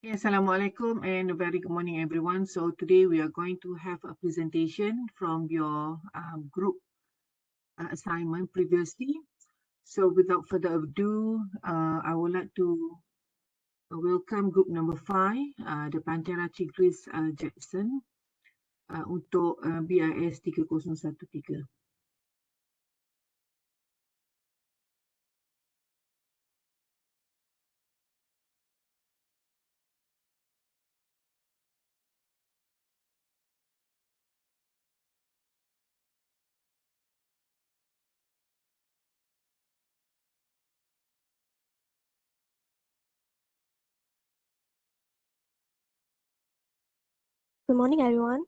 Assalamualaikum and a very good morning, everyone. So today we are going to have a presentation from your group assignment previously. So without further ado, I would like to welcome group number 5, the Pantera Tigris Jackson untuk BIS 3013. Good morning, everyone.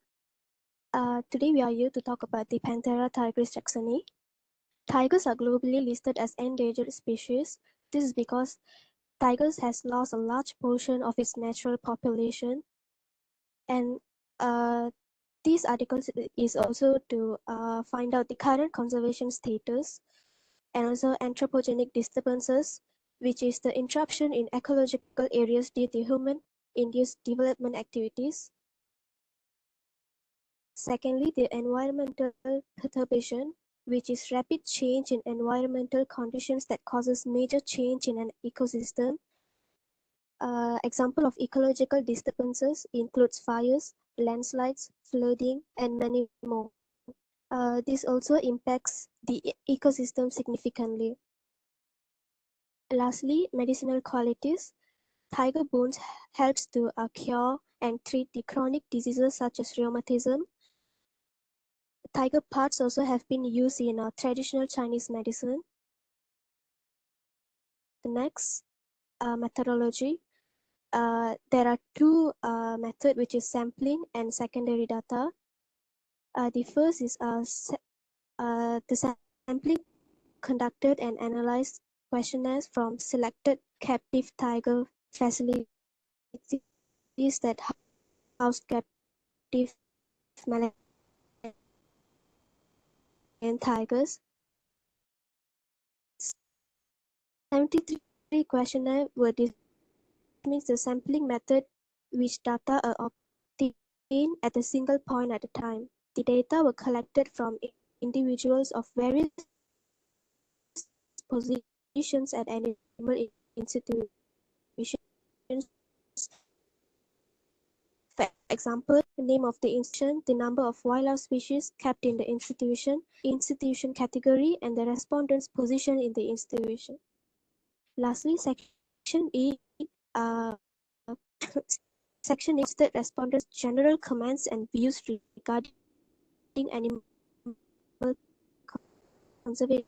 Today we are here to talk about the Panthera tigris jacksoni. Tigers are globally listed as endangered species. This is because tigers has lost a large portion of its natural population. And this article is also to find out the current conservation status and also anthropogenic disturbances, which is the interruption in ecological areas due to human-induced development activities. Secondly, the environmental perturbation, which is rapid change in environmental conditions that causes major change in an ecosystem. Example of ecological disturbances includes fires, landslides, flooding, and many more. This also impacts the ecosystem significantly. Lastly, medicinal qualities. Tiger bones helps to cure and treat the chronic diseases such as rheumatism. Tiger parts also have been used in traditional Chinese medicine. The next, methodology. There are two methods, which is sampling and secondary data. The first is the sampling conducted and analyzed questionnaires from selected captive tiger facilities that house captive Malayan tigers. 73 questionnaires were dismissed the sampling method, which data are obtained at a single point at a time. The data were collected from individuals of various positions at animal institutions. For example, the name of the institution, the number of wildlife species kept in the institution category, and the respondent's position in the institution. Lastly, Section E Section listed respondents' general comments and views regarding animal conservation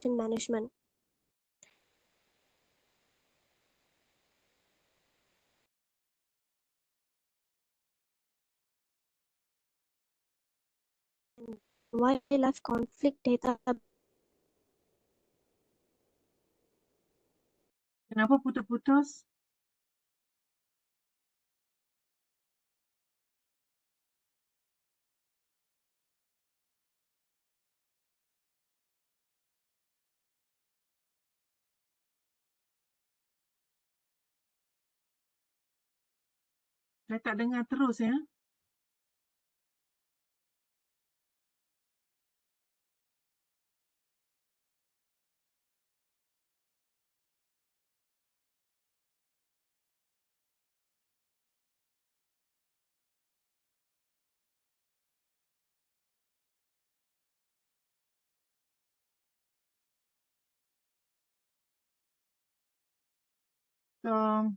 management. And wildlife conflict data. Kenapa putus-putus? Saya tak dengar terus ya. So,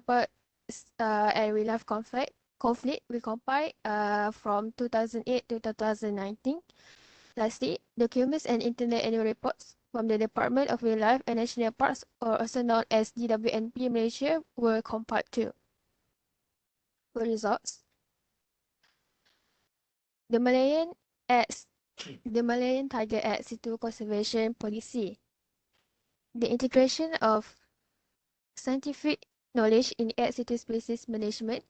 But and wildlife conflict we compile from 2008 to 2019. Lastly, documents and internet annual reports from the Department of Wildlife and National Parks, or also known as DWNP Malaysia, were compiled too. For results, the Malayan Tiger Act Situ Conservation Policy. The integration of scientific knowledge in ex situ species management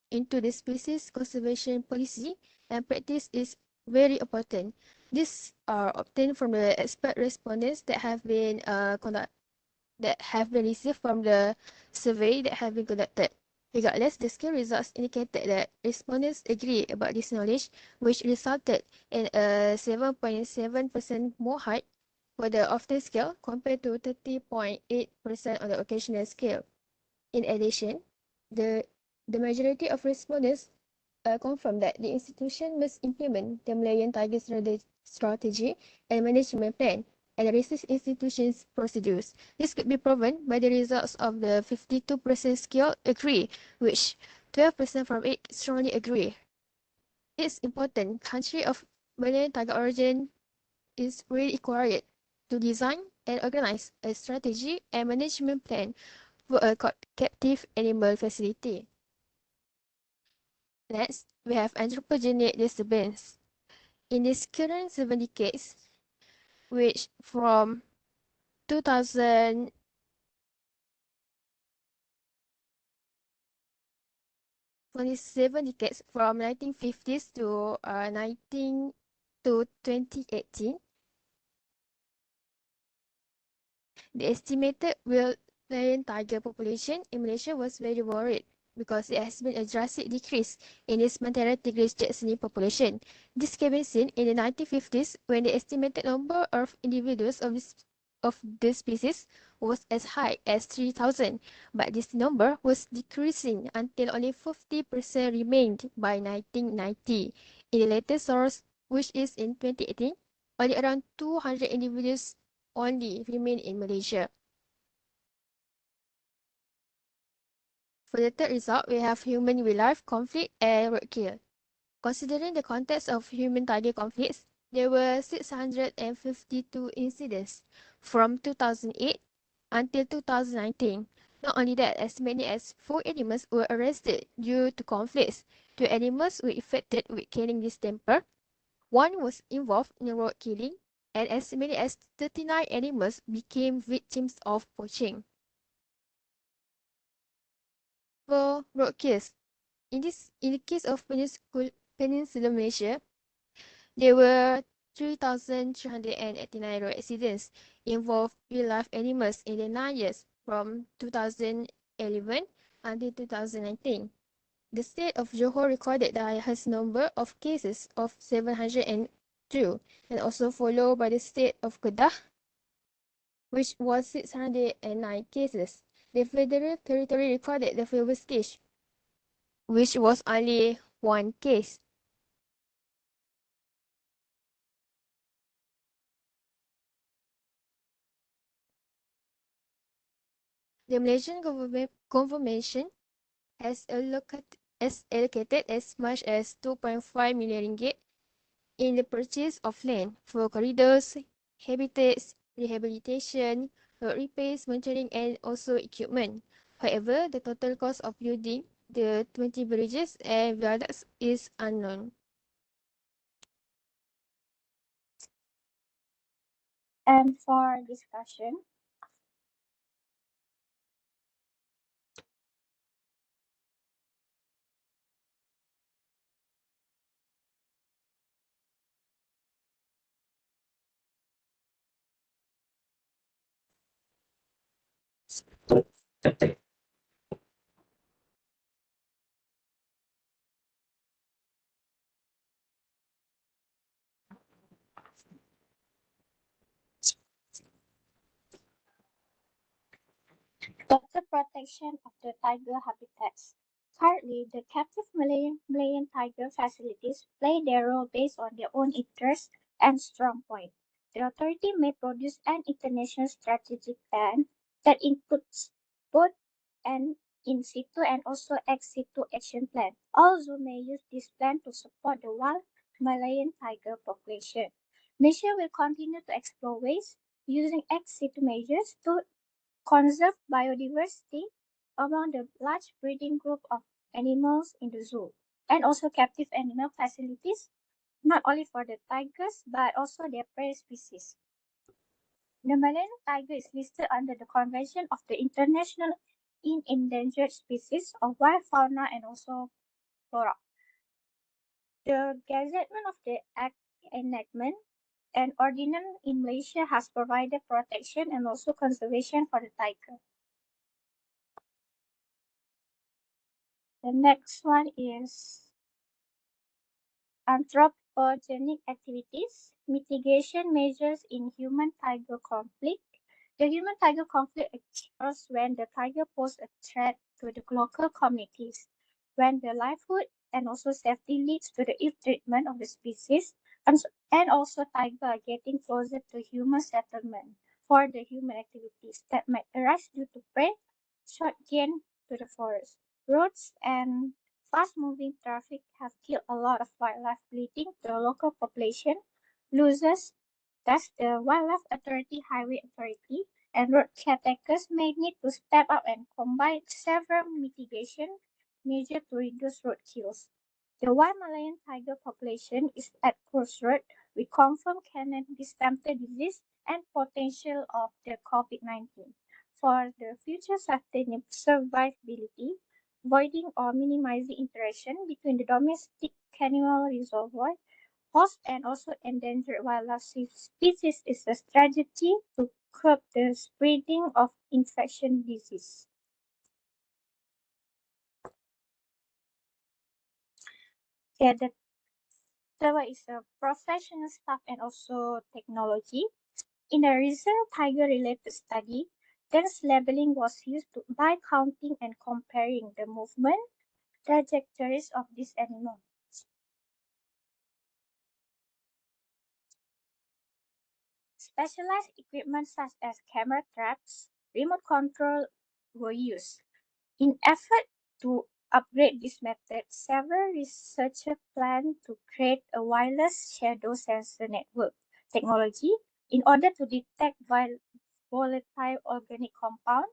into the species conservation policy and practice is very important. These are obtained from the expert respondents that have been conducted that have been received from the survey that have been conducted. Regardless, the scale results indicated that respondents agree about this knowledge, which resulted in a 7.7% more height for the often scale compared to 30.8% on the occasional scale. In addition, the, the majority of respondents confirmed that the institution must implement the Malayan Tiger strategy and management plan and research institutions' procedures. This could be proven by the results of the 52% scale agree, which 12% from it strongly agree. It's important country of Malayan Tiger origin is really required to design and organize a strategy and management plan for a captive animal facility. Next, we have anthropogenic disturbance. In this current 7 decades, which from 2000 27 decades from 1950s to 2018, the estimated wild lion tiger population in Malaysia was very worried because there has been a drastic decrease in its Panthera tigris jacksoni population. This can be seen in the 1950s when the estimated number of individuals of this species was as high as 3,000, but this number was decreasing until only 50% remained by 1990. In the latest source, which is in 2018, only around 200 individuals only remain in Malaysia. For the third result, we have human-wildlife conflict and roadkill. Considering the context of human-tiger conflicts, there were 652 incidents from 2008 until 2019. Not only that, as many as 4 animals were arrested due to conflicts. 2 animals were affected with canine distemper. 1 was involved in road killing, and as many as 39 animals became victims of poaching. For roadkills, in the case of Peninsular Malaysia, there were 3,389 road accidents involved wildlife animals in the 9 years from 2011 until 2019. The state of Johor recorded the highest number of cases of 702, and also followed by the state of Kedah, which was 609 cases. The Federal Territory recorded the fewest case, which was only 1 case. The Malaysian government has allocated as much as 2.5 million ringgit in the purchase of land for corridors, habitats, rehabilitation, road repairs, monitoring, and also equipment. However, the total cost of building the 20 bridges and viaducts is unknown. And for discussion, total protection of the tiger habitats. Currently, the captive Malayan tiger facilities play their role based on their own interests and strong point. The authority may produce an international strategic plan that includes both an in situ and also ex situ action plan. Also may use this plan to support the wild Malayan tiger population. Malaysia will continue to explore ways using ex situ measures to conserve biodiversity among the large breeding group of animals in the zoo, and also captive animal facilities, not only for the tigers but also their prey species. The Malayan tiger is listed under the Convention of the International in Endangered Species of Wild Fauna and also Flora. The gazettement of the Act enactment an ordinance in Malaysia has provided protection and also conservation for the tiger. The next one is anthropogenic activities, mitigation measures in human-tiger conflict. The human-tiger conflict occurs when the tiger poses a threat to the local communities, when the livelihood and also safety leads to the ill treatment of the species, and also tigers are getting closer to human settlement for the human activities that might arise due to prey, short gain to the forest. Roads and fast-moving traffic have killed a lot of wildlife, leading to the local population losses. Thus, the Wildlife Authority, Highway Authority, and road caretakers may need to step up and combine several mitigation measures to reduce road kills. The wild Malayan tiger population is at crossroad with confirmed Canine distemper disease and potential of the COVID-19. For the future sustainable survivability, avoiding or minimizing interaction between the domestic animal reservoir host and also endangered wildlife species is a strategy to curb the spreading of infection disease. Yeah, the third one is a professional staff and also technology. In a recent tiger-related study, dense labeling was used by counting and comparing the movement trajectories of these animals. Specialized equipment such as camera traps, remote control were used. In effort to upgrade this method, several researchers plan to create a wireless shadow sensor network technology in order to detect volatile organic compound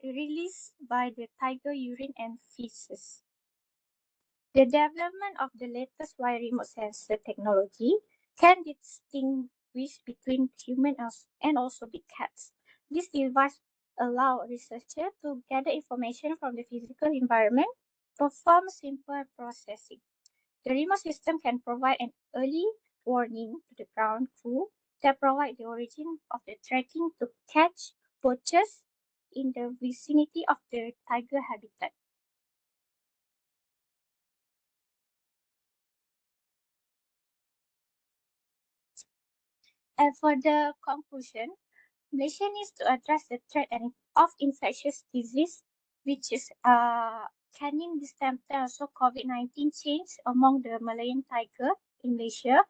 released by the tiger urine and feces. The development of the latest wire remote sensor technology can distinguish between humans and also big cats. This device allows researchers to gather information from the physical environment, perform simple processing. The remote system can provide an early warning to the ground crew that provide the origin of the tracking to catch poachers in the vicinity of the tiger habitat. And for the conclusion, Malaysia needs to address the threat of infectious disease, which is canine distemper, also COVID-19 change among the Malayan tiger in Malaysia.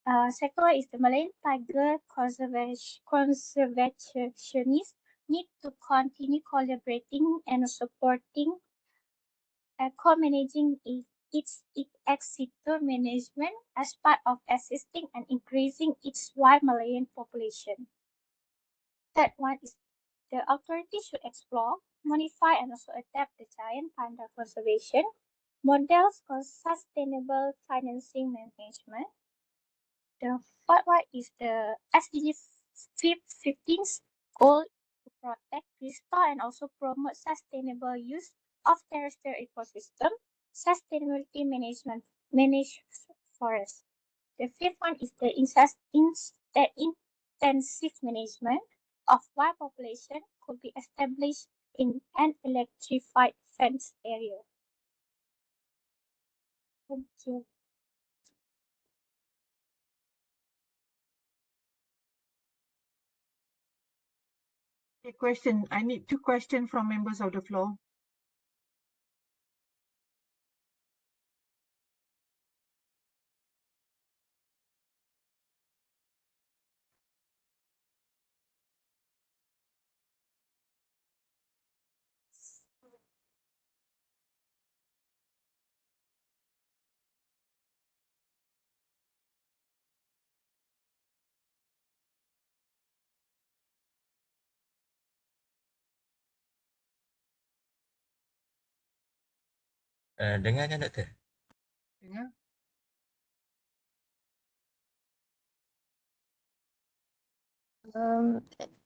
Second one is the Malayan tiger conservationists need to continue collaborating and supporting co-managing its ex situ management as part of assisting and increasing its wild Malayan population. Third one is the authority should explore, modify, and also adapt the giant panda conservation models for sustainable financing management. The fourth one is the SDG 15's goal to protect, restore, and also promote sustainable use of terrestrial ecosystem, sustainability management, manage forests. The fifth one is the intensive management of wild population could be established in an electrified fence area. Thank you. A question. I need 2 questions from members of the floor. Dengar kan doktor? Dengar?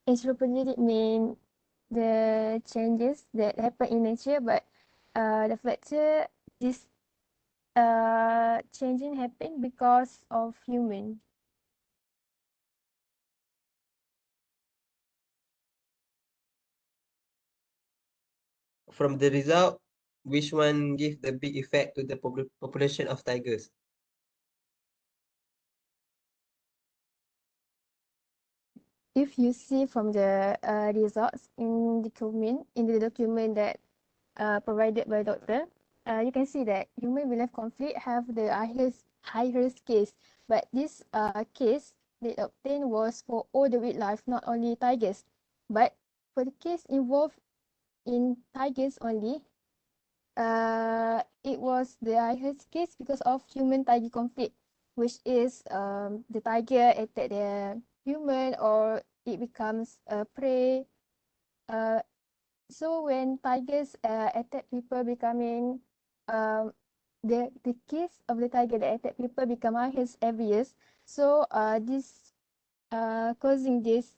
Anthropogenic mean the changes that happen in nature, but the factor this changing happen because of human. from the result, which one give the big effect to the population of tigers? If you see from the results in the document that provided by doctor, you can see that human-wildlife conflict have the highest case, but this case they obtained was for all the wildlife, not only tigers. But for the case involved in tigers only, it was the highest case because of human-tiger conflict, which is the tiger attack the human or it becomes a prey. So when tigers attack people, becoming the case of the tiger that attack people become highest every year. So this causing this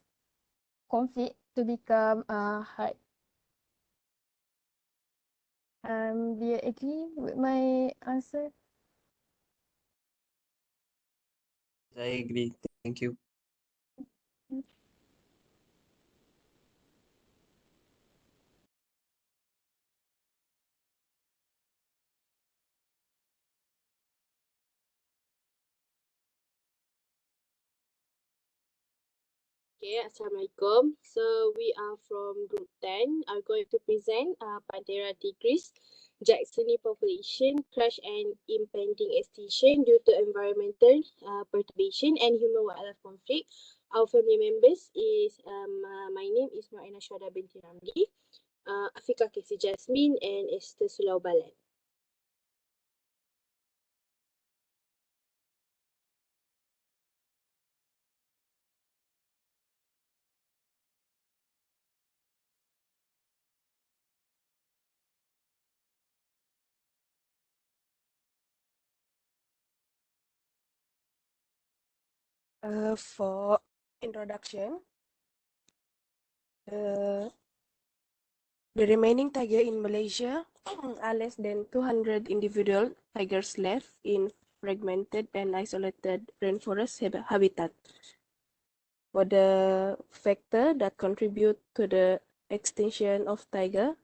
conflict to become hard. Do you agree with my answer? I agree. Thank you. Okay, Assalamualaikum. So we are from Group 10, are going to present Panthera tigris, Jacksoni population crash and impending extinction due to environmental perturbation and human-wildlife conflict. Our family members is, my name is Noraina Syada binti Ramli, Afika Casey Jasmine, and Esther Sulau Balan. For introduction, the remaining tiger in Malaysia are less than 200 individual tigers left in fragmented and isolated rainforest habitat. For the factor that contribute to the extinction of tiger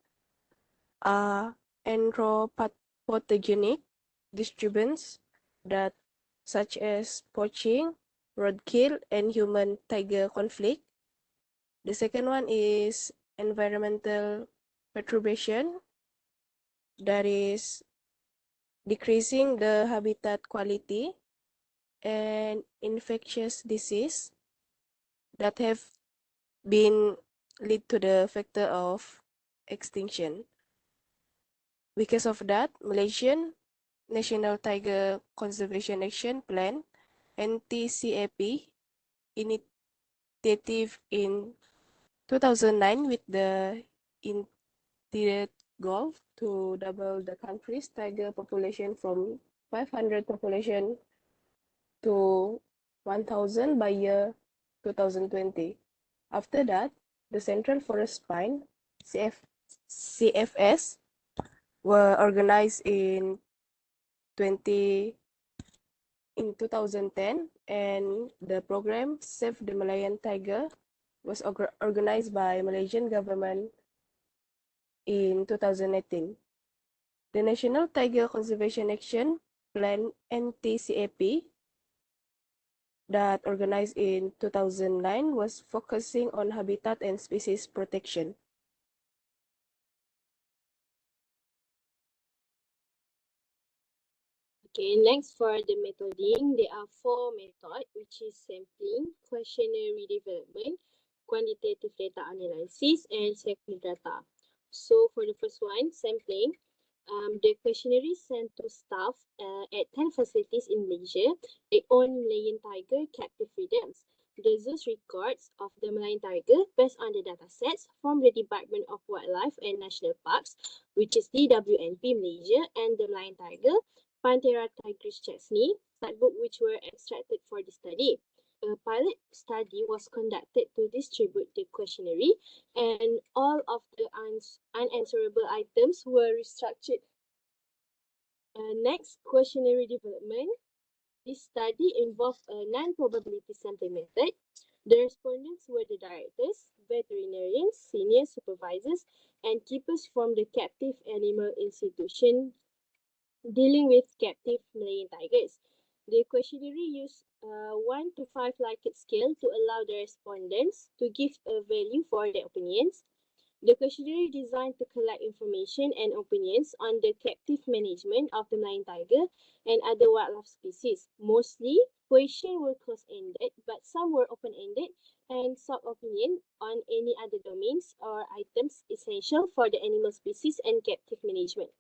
are anthropogenic disturbance that such as poaching, roadkill, and human-tiger conflict. The second one is environmental perturbation, that is decreasing the habitat quality, and infectious disease that have been lead to the factor of extinction. Because of that, Malaysian National Tiger Conservation Action Plan (NTCAP) initiative in 2009 with the intended goal to double the country's tiger population from 500 population to 1,000 by year 2020. After that, the Central Forest Pine CFS were organized in 2010, and the program Save the Malayan Tiger was organized by Malaysian government in 2018. The National Tiger Conservation Action Plan (NTCAP) that organized in 2009 was focusing on habitat and species protection. Okay, next for the methoding, there are 4 methods, which is sampling, questionnaire development, quantitative data analysis, and secondary data. So for the first one, sampling, the questionnaire is sent to staff at 10 facilities in Malaysia that own Malayan tiger captive freedoms. The zoo's records of the Malayan tiger based on the data sets from the Department of Wildlife and National Parks, which is DWNP Malaysia, and the Malayan tiger Panthera tigris Jacksoni, book which were extracted for the study. A pilot study was conducted to distribute the questionnaire, and all of the unanswerable items were restructured. Next, questionnaire development. This study involved a non-probability sampling method. The respondents were the directors, veterinarians, senior supervisors, and keepers from the captive animal institution dealing with captive Malayan tigers. The questionnaire used a 1 to 5 Likert scale to allow the respondents to give a value for their opinions. The questionnaire is designed to collect information and opinions on the captive management of the Malayan tiger and other wildlife species. Mostly, questions were close-ended, but some were open-ended and sought opinion on any other domains or items essential for the animal species and captive management.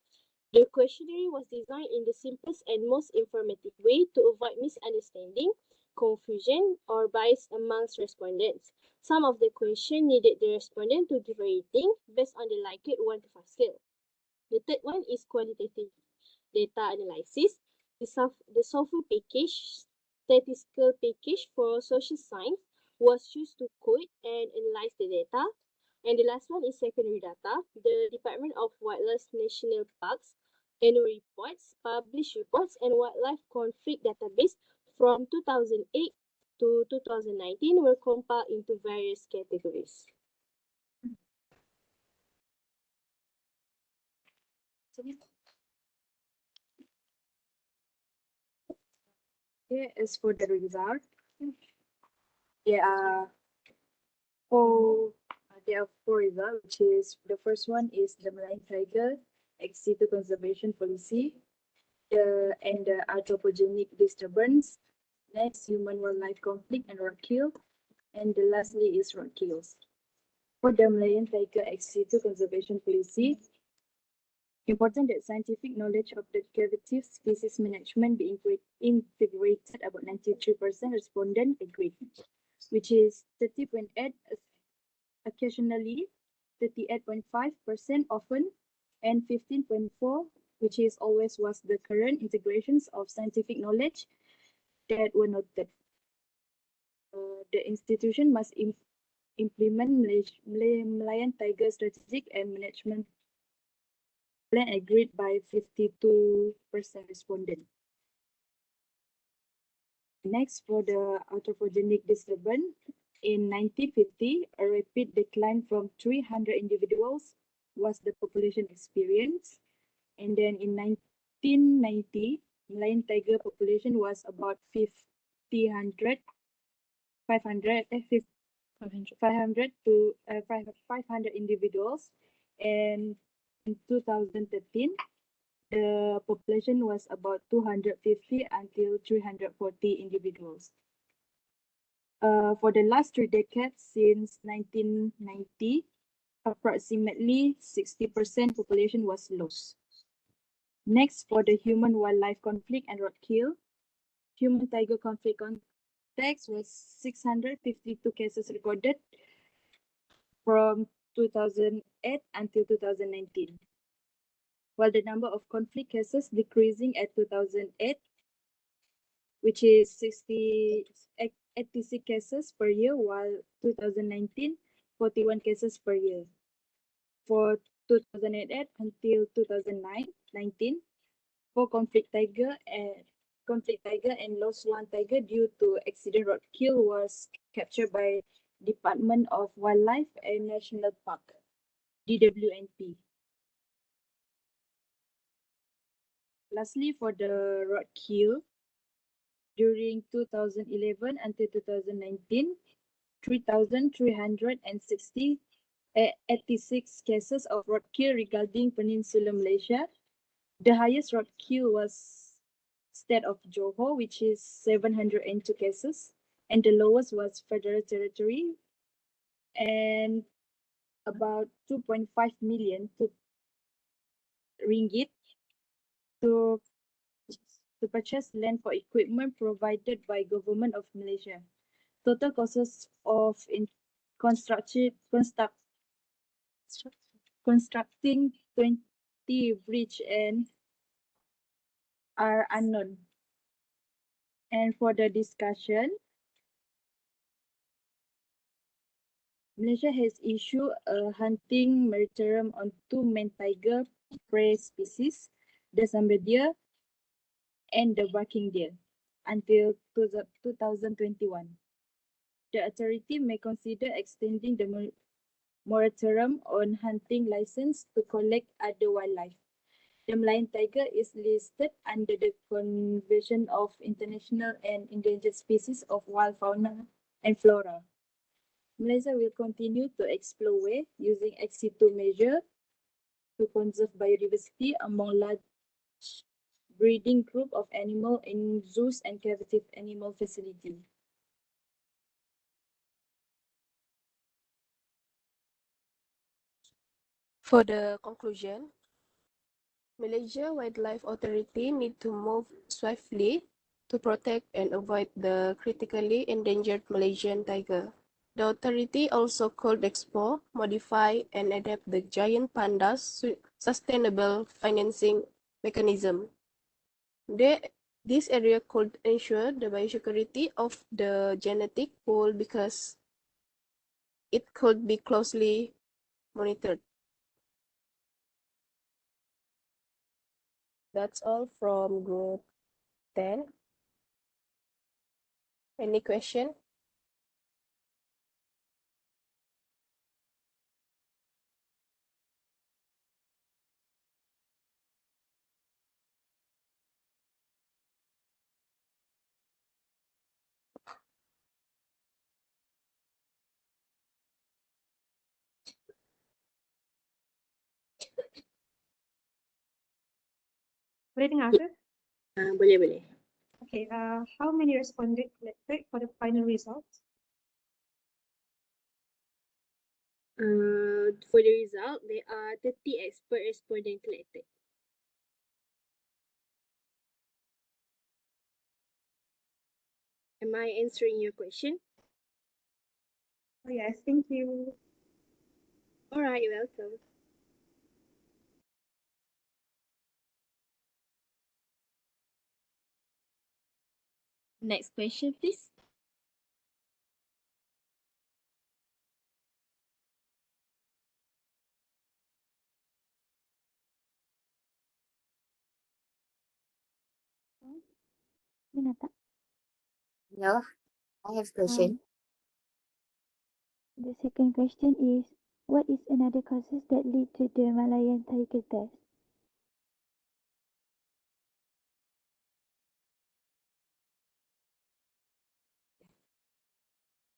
The questionnaire was designed in the simplest and most informative way to avoid misunderstanding, confusion, or bias amongst respondents. Some of the questions needed the respondent to give a rating based on the Likert 1 to 5 scale. The third one is quantitative data analysis. The software package, statistical package for social science, was used to code and analyze the data. And the last one is secondary data. The Department of Wildlife National Parks annual reports, published reports, and wildlife conflict database from 2008 to 2019 were compiled into various categories. Okay, as for the result, there are four there are four results, which is the first one is the Malayan tiger ex situ conservation policy, and the anthropogenic disturbance, next human wildlife conflict and roadkill, and the lastly is roadkills. For the Malayan tiger ex situ conservation policy, important that scientific knowledge of the captive species management be integrated. About 93% respondent agreed, which is 30.8 occasionally, 38.5% often, and 15.4, which is always, was the current integrations of scientific knowledge that were noted. The institution must implement Malayan tiger strategic and management plan agreed by 52% respondent. Next, for the anthropogenic disturbance, in 1950, a rapid decline from 300 individuals was the population experience. And then in 1990, Malayan tiger population was about 500 individuals. And in 2013, the population was about 250 until 340 individuals. For the last 3 decades since 1990, approximately 60% population was lost. Next, for the human-wildlife conflict and roadkill, human-tiger conflict context was 652 cases recorded from 2008 until 2019, while the number of conflict cases decreasing at 2008, which is 86 cases per year, while 2019, 41 cases per year. For 2008 until 2019, for conflict tiger and lost one tiger due to accident roadkill was captured by Department of Wildlife and National Park, DWNP. Lastly, for the roadkill, during 2011 until 2019, 3,386 cases of roadkill regarding Peninsular Malaysia. The highest roadkill was state of Johor, which is 702 cases, and the lowest was Federal Territory, and about 2.5 million ringgit to purchase land for equipment provided by Government of Malaysia. Total costs of constructing 20 bridge and are unknown. And for the discussion, Malaysia has issued a hunting moratorium on 2 main tiger prey species, the sambar deer and the barking deer, until 2021. the authority may consider extending the moratorium on hunting license to collect other wildlife. The Malayan tiger is listed under the Convention of International and Endangered Species of Wild Fauna and Flora. Malaysia will continue to explore ways using ex situ measure to conserve biodiversity among large breeding group of animal in zoos and captive animal facility. For the conclusion, Malaysia Wildlife Authority need to move swiftly to protect and avoid the critically endangered Malaysian tiger. The authority also could explore, modify, and adapt the giant panda's sustainable financing mechanism. This area could ensure the biosecurity of the genetic pool because it could be closely monitored. That's all from Group 10. Any question? Boleh dengar ke? Boleh. Okay, how many responded collected for the final results? For the result, there are 30 expert respondents collected. Am I answering your question? Oh yes, thank you. All right, you're welcome. Next question, please. Dengar tak? Yeah, I have question. The second question is, what is another causes that lead to the Malayan tiger death?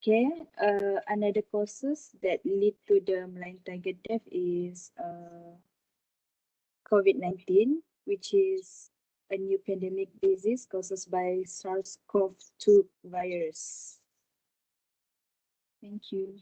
Okay, another causes that lead to the Malayan tiger death is COVID-19, which is a new pandemic disease caused by SARS-CoV-2 virus. Thank you.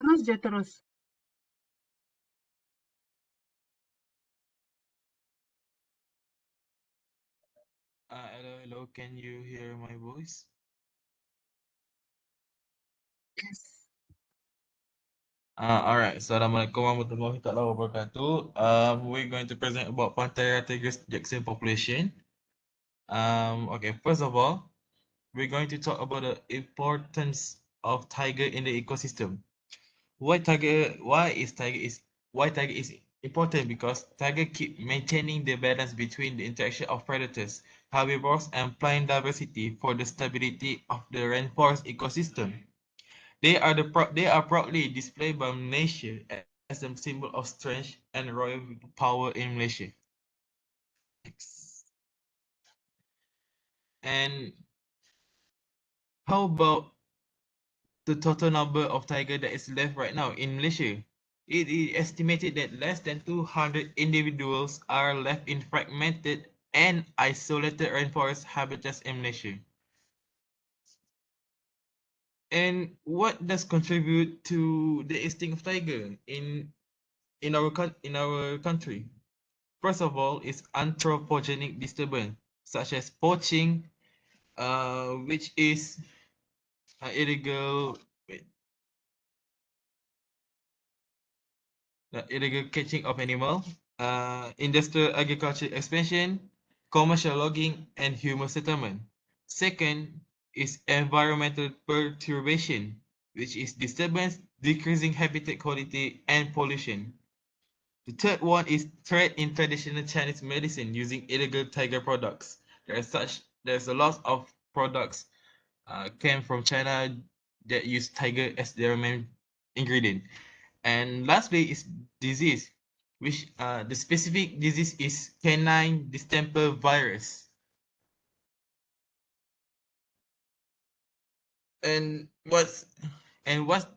Terus je terus. Hello, can you hear my voice? Yes. All right. Assalamualaikum warahmatullahi wabarakatuh. We're going to present about Panthera tigris Jackson population. Okay. First of all, we're going to talk about the importance of tiger in the ecosystem. Why tiger is important? Because tiger keep maintaining the balance between the interaction of predators, herbivores, and plant diversity for the stability of the rainforest ecosystem. They are proudly displayed by Malaysia as a symbol of strength and royal power in Malaysia. Next. And how about the total number of tiger that is left right now in Malaysia? It is estimated that less than 200 individuals are left in fragmented and isolated rainforest habitats in Malaysia. And what does contribute to the extinct of tiger in our country? First of all, is anthropogenic disturbance such as poaching, which is illegal illegal catching of animal, industrial agriculture expansion, commercial logging, and human settlement. Second is environmental perturbation, which is disturbance, decreasing habitat quality, and pollution. The third one is threat in traditional Chinese medicine using illegal tiger products. There's a lot of products came from China that use tiger as their main ingredient. And lastly is disease, which the specific disease is canine distemper virus. And what's and what's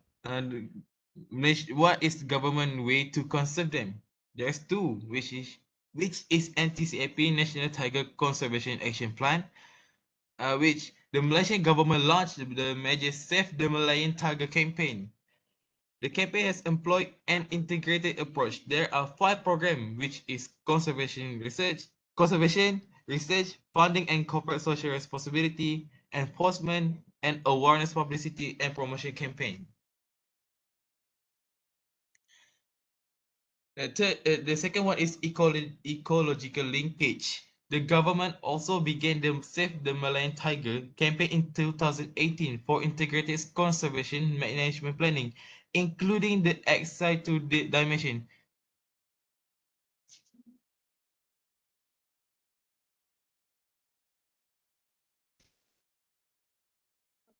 what is the government way to conserve them? There's two, which is NTCAP National Tiger Conservation Action Plan, which the Malaysian government launched the major Save the Malayan Tiger campaign. The campaign has employed an integrated approach. There are 5 programs, which is conservation, research, funding and corporate social responsibility, enforcement, and awareness publicity and promotion campaign. The second one is ecological linkage. The government also began the Save the Malayan Tiger campaign in 2018 for integrated conservation management planning, including the X-Site dimension.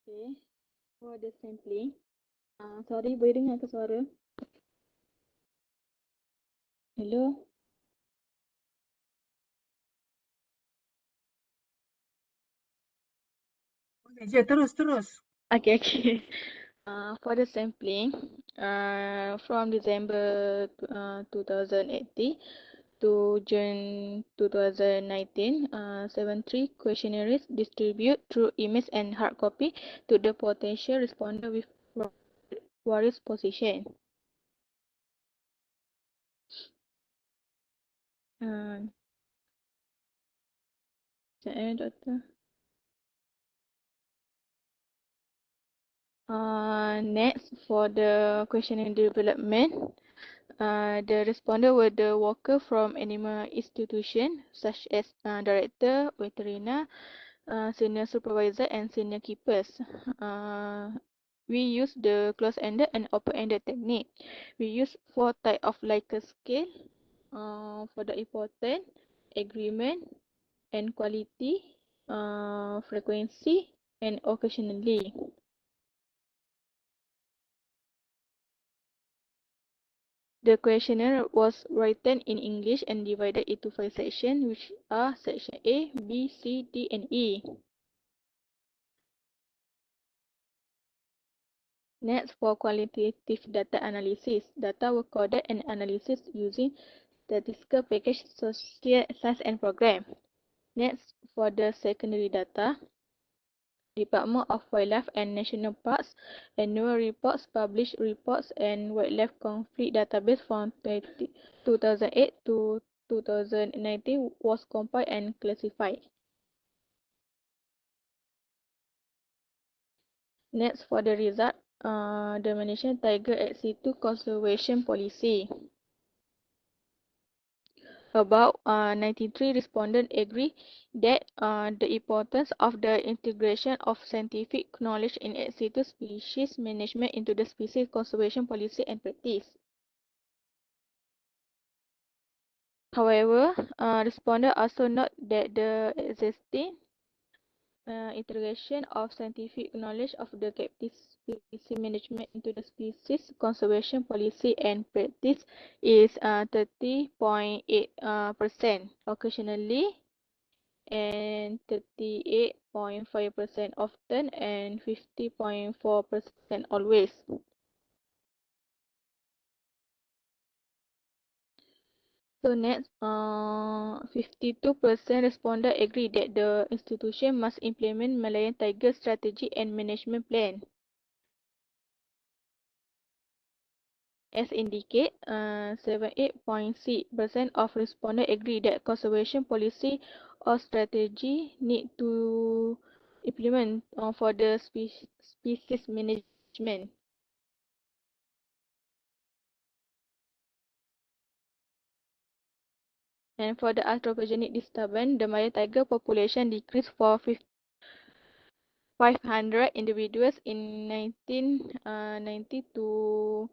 Okay, for the sampling. Sorry, boleh dengar ke suara? Hello? Boleh je, terus. Okay. For the sampling, from December 2018 to June 2019, 73 questionnaires distributed through emails and hard copy to the potential responder with various position. Doctor. Next, for the questionnaire development, the responder were the worker from animal institution such as director, veterinarian, senior supervisor, and senior keepers. We use the close-ended and open-ended technique. We use 4 types of Likert scale for the important, agreement, and quality, frequency, and occasionally. The questionnaire was written in English and divided into 5 sections, which are section A, B, C, D, and E. Next, for qualitative data analysis, data were coded and analyzed using statistical package, social science, and program. Next, for the secondary data, Department of Wildlife and National Parks, annual reports, published reports, and wildlife conflict database from 2008 to 2019 was compiled and classified. Next, for the result, the Malaysian Tiger at Situ Conservation Policy. About 93 respondents agree that the importance of the integration of scientific knowledge in ex situ species management into the species conservation policy and practice. However, respondents also note that the existing integration of scientific knowledge of the captive species management into the species conservation policy and practice is 30.8%. Occasionally, and 38.5% often and 50.4% always. So next, 52% responded agree that the institution must implement Malayan Tiger strategy and management plan. As indicate, 78.6% of respondents agree that conservation policy or strategy need to implement for the species management. And for the anthropogenic disturbance, the Malayan tiger population decreased for 500 individuals in 1990 to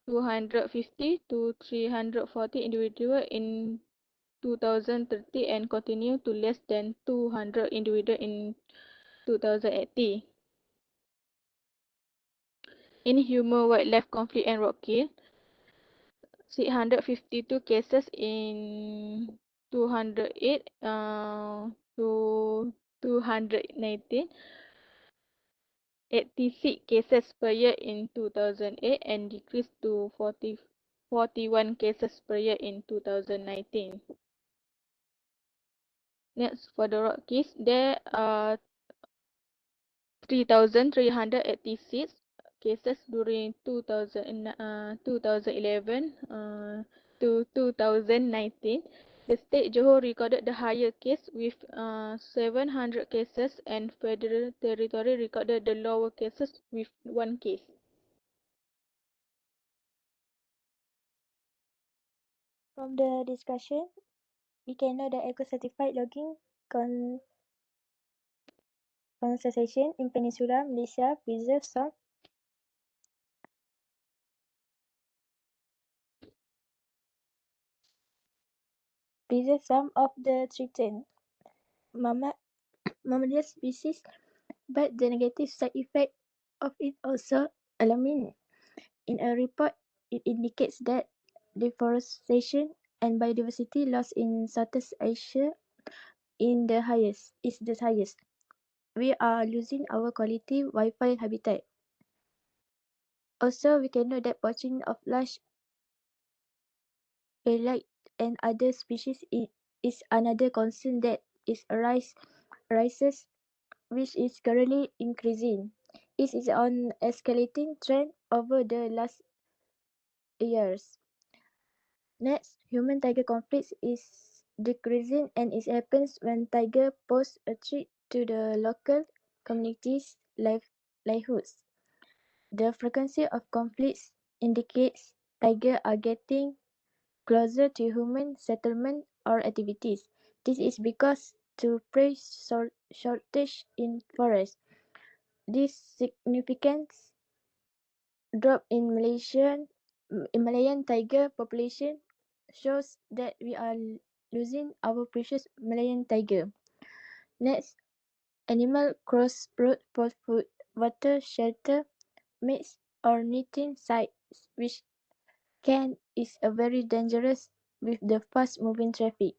250 to 340 individuals in 2030 and continue to less than 200 individuals in 2080. In human-wildlife conflict and roadkill, 652 cases in 208 to 219, 86 cases per year in 2008 and decreased to 41 cases per year in 2019. Next, for the roadkills, there are 3,386 cases during 2011 to 2019. The state Johor recorded the higher case with 700 cases and Federal Territory recorded the lower cases with 1 case. From the discussion, we can know that eco-certified logging conservation in Peninsula Malaysia preserves some of the threatened mammal species, but the negative side effect of it also alarming. In a report, it indicates that deforestation and biodiversity loss in Southeast Asia is the highest. We are losing our quality Wi-Fi habitat. Also, we can note that poaching of large pellet and other species is another concern that arises, which is currently increasing. It is on escalating trend over the last years. Next, human-tiger conflicts is decreasing and it happens when tiger pose a threat to the local communities' livelihoods. The frequency of conflicts indicates tigers are getting closer to human settlement or activities. This is because to prey shortage in forests. This significant drop in Malayan tiger population shows that we are losing our precious Malayan tiger. Next, animal crossroad for food, water, shelter, mates, or knitting sites, which is a very dangerous with the fast moving traffic.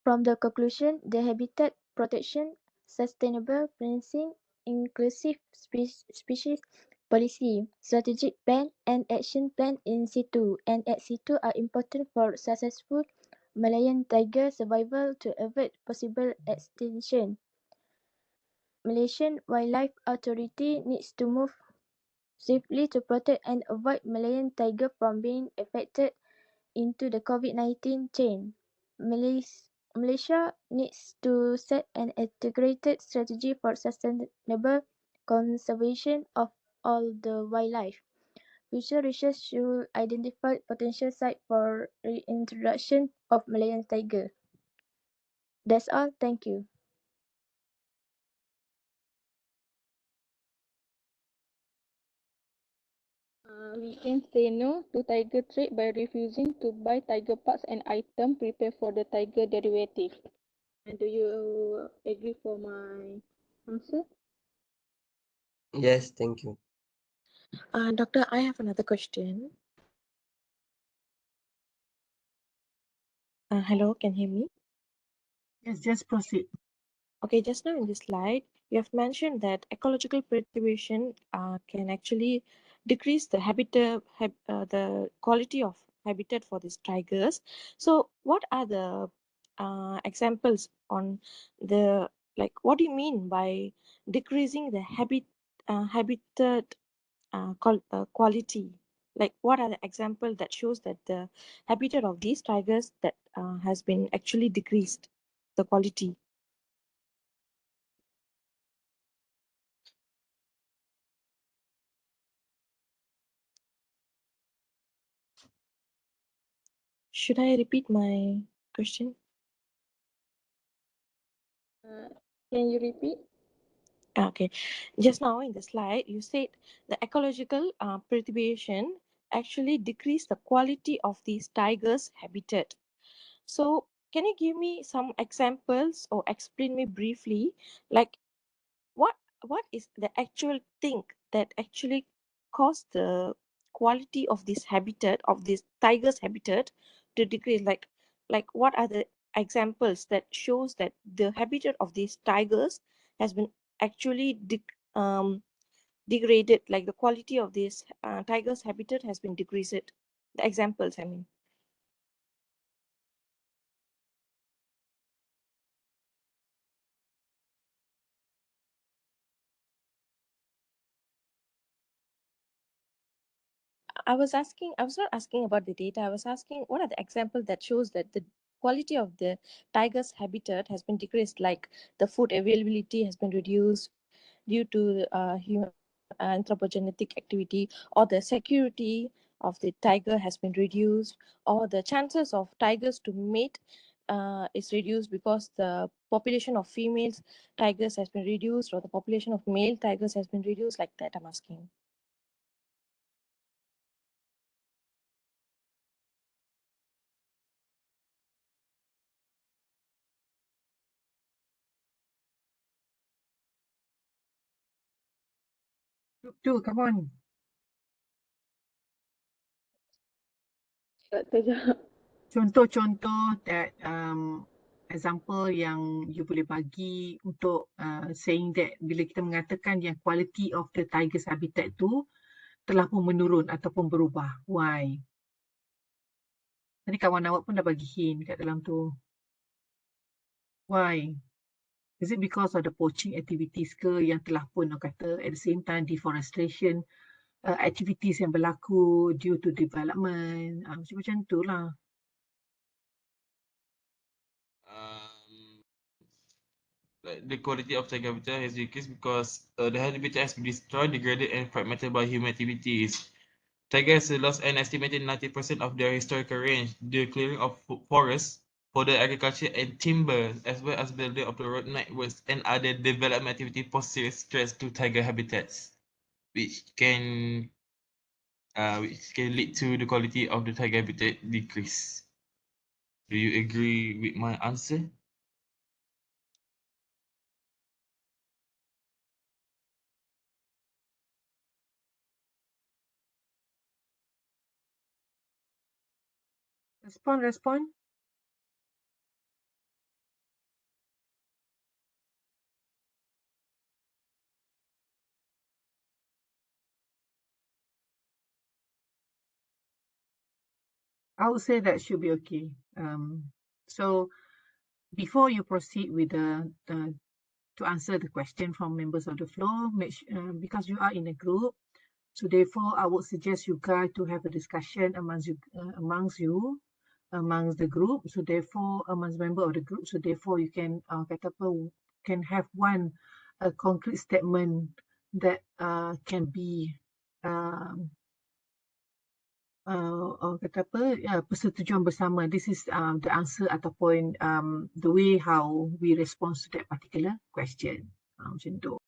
From the conclusion, the habitat protection, sustainable fencing, inclusive species policy, strategic plan, and action plan in situ and ex situ are important for successful Malayan tiger survival to avoid possible extinction. Malaysian Wildlife Authority needs to move swiftly to protect and avoid Malayan tiger from being affected into the COVID-19 chain. Malaysia needs to set an integrated strategy for sustainable conservation of all the wildlife. Future research should identify potential sites for reintroduction of Malayan tiger. That's all. Thank you. We can say no to tiger trade by refusing to buy tiger parts and items prepared for the tiger derivative. And do you agree for my answer? Yes, thank you. Doctor, I have another question. Hello, can you hear me? Yes, just proceed. Okay, just now in this slide, you have mentioned that ecological perturbation can actually decrease the the quality of habitat for these tigers. So, what are the examples on the, like, what do you mean by decreasing the habitat quality? Like, what are the examples that shows that the habitat of these tigers that has been actually decreased, the quality? Should I repeat my question? Can you repeat? Okay, just now in the slide, you said the ecological perturbation actually decreased the quality of these tigers' habitat. So, can you give me some examples or explain me briefly, like what what is the actual thing that actually caused the quality of this habitat of this tiger's habitat to decrease? Like what are the examples that shows that the habitat of these tigers has been actually degraded, like the quality of this tiger's habitat has been decreased? The examples, I mean. I was not asking about the data. I was asking what are the examples that shows that the quality of the tiger's habitat has been decreased, like the food availability has been reduced due to human anthropogenic activity, or the security of the tiger has been reduced, or the chances of tigers to mate is reduced because the population of females tigers has been reduced, or the population of male tigers has been reduced, like that I'm asking. Come on. Contoh-contoh that example yang you boleh bagi untuk saying that bila kita mengatakan yang quality of the tiger's habitat tu telah pun menurun ataupun berubah. Why? Tadi kawan awak pun dah bagi hint kat dalam tu. Why? Is it because of the poaching activities ke yang telah pun orang kata at the same time deforestation activities yang berlaku due to development, macam-macam tu lah. The quality of tiger habitat has decreased because the habitat has been destroyed, degraded, and fragmented by human activities. Tigers lost an estimated 90% of their historical range. The clearing of forests for the agriculture and timber, as well as building of the road networks and other development activity, pose serious threats to tiger habitats, which can lead to the quality of the tiger habitat decrease. Do you agree with my answer? Respond. I would say that should be okay. So before you proceed with to answer the question from members of the floor, because you are in a group, so therefore I would suggest you guys to have a discussion amongst the group. So therefore amongst member of the group, so therefore you can can have one concrete statement that can be kata apa persetujuan bersama. This is the answer ataupun the way how we respond to that particular question. Macam tu.